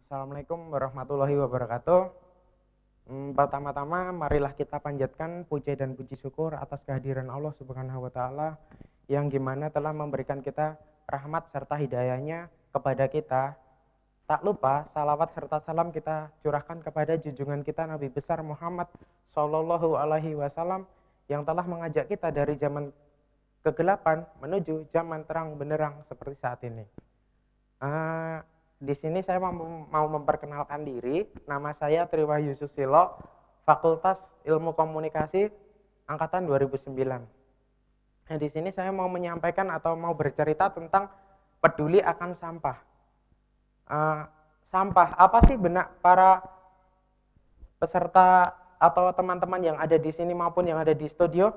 Assalamualaikum warahmatullahi wabarakatuh. Pertama-tama marilah kita panjatkan puji dan puji syukur atas kehadiran Allah Subhanahu wa taala yang gimana telah memberikan kita rahmat serta hidayahnya kepada kita. Tak lupa salawat serta salam kita curahkan kepada junjungan kita Nabi besar Muhammad Sallallahu alaihi wasallam yang telah mengajak kita dari zaman kegelapan menuju zaman terang benderang seperti saat ini. Di sini saya mau memperkenalkan diri. Nama saya Triwahyu Susilo, Fakultas Ilmu Komunikasi angkatan 2009. Nah, di sini saya mau menyampaikan atau mau bercerita tentang peduli akan sampah. Sampah apa sih benak para peserta atau teman-teman yang ada di sini maupun yang ada di studio?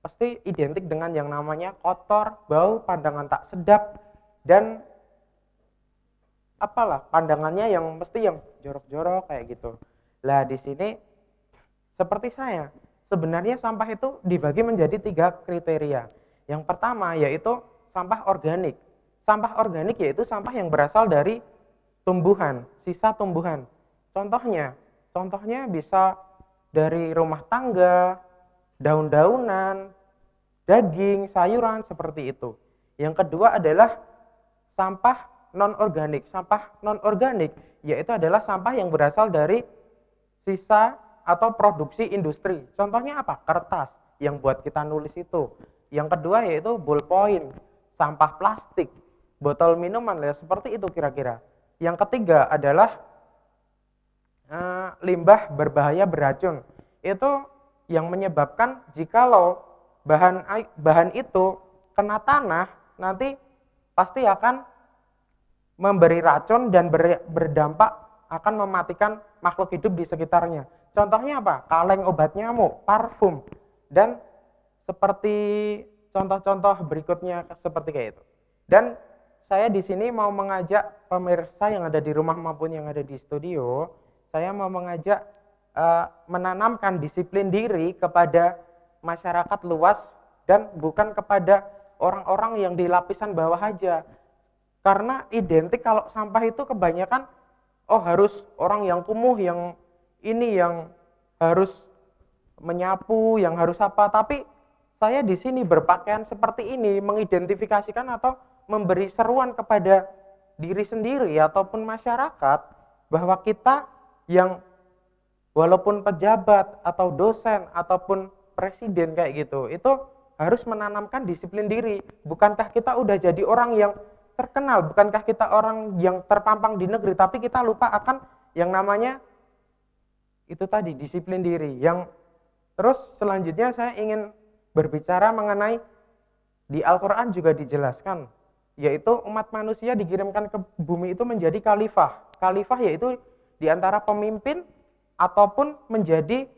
Pasti identik dengan yang namanya kotor, bau, pandangan tak sedap, dan apalah pandangannya yang mesti yang jorok-jorok kayak gitu. Lah di sini seperti saya, sebenarnya sampah itu dibagi menjadi 3 kriteria. Yang pertama yaitu sampah organik. Sampah organik yaitu sampah yang berasal dari tumbuhan, sisa tumbuhan. Contohnya bisa dari rumah tangga, daun-daunan, daging, sayuran seperti itu. Yang kedua adalah sampah non-organik. Sampah non-organik yaitu adalah sampah yang berasal dari sisa atau produksi industri. Contohnya apa? Kertas yang buat kita nulis itu. Yang kedua yaitu ballpoint, sampah plastik, botol minuman ya seperti itu kira-kira. Yang ketiga adalah limbah berbahaya beracun. Itu yang menyebabkan jikalau bahan itu kena tanah nanti pasti akan memberi racun dan berdampak akan mematikan makhluk hidup di sekitarnya. Contohnya apa? Kaleng obat nyamuk, parfum, dan seperti contoh-contoh berikutnya seperti kayak itu. Dan saya di sini mau mengajak pemirsa yang ada di rumah maupun yang ada di studio, saya mau mengajak menanamkan disiplin diri kepada masyarakat luas dan bukan kepada orang-orang yang di lapisan bawah aja. Karena identik kalau sampah itu kebanyakan harus orang yang kumuh, yang ini yang harus menyapu, yang harus apa. Tapi saya di sini berpakaian seperti ini mengidentifikasikan atau memberi seruan kepada diri sendiri ataupun masyarakat bahwa kita yang walaupun pejabat atau dosen ataupun presiden kayak gitu, itu harus menanamkan disiplin diri. Bukankah kita udah jadi orang yang terkenal, bukankah kita orang yang terpampang di negeri, tapi kita lupa akan yang namanya itu tadi disiplin diri. Yang terus selanjutnya saya ingin berbicara mengenai di Al-Quran juga dijelaskan, yaitu umat manusia dikirimkan ke bumi itu menjadi khalifah. Khalifah yaitu diantara pemimpin ataupun menjadi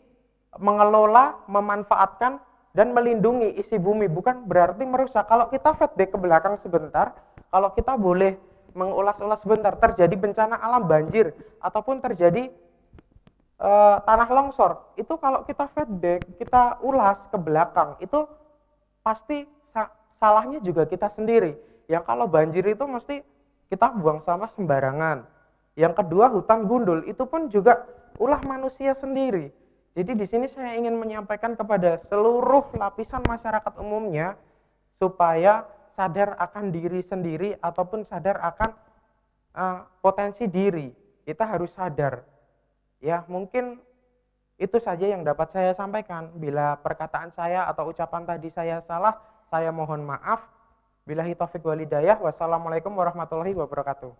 mengelola, memanfaatkan dan melindungi isi bumi, bukan berarti merusak. Kalau kita flashback ke belakang sebentar, kalau kita boleh mengulas-ulas sebentar, terjadi bencana alam banjir ataupun terjadi tanah longsor, itu kalau kita feedback, kita ulas ke belakang, itu pasti salahnya juga kita sendiri. Yang kalau banjir itu mesti kita buang sampah sembarangan. Yang kedua hutan gundul, itu pun juga ulah manusia sendiri. Jadi di sini saya ingin menyampaikan kepada seluruh lapisan masyarakat umumnya supaya sadar akan diri sendiri ataupun sadar akan potensi diri. Kita harus sadar. Ya, mungkin itu saja yang dapat saya sampaikan. Bila perkataan saya atau ucapan tadi saya salah, saya mohon maaf. Billahi taufik wal hidayah. Wassalamualaikum warahmatullahi wabarakatuh.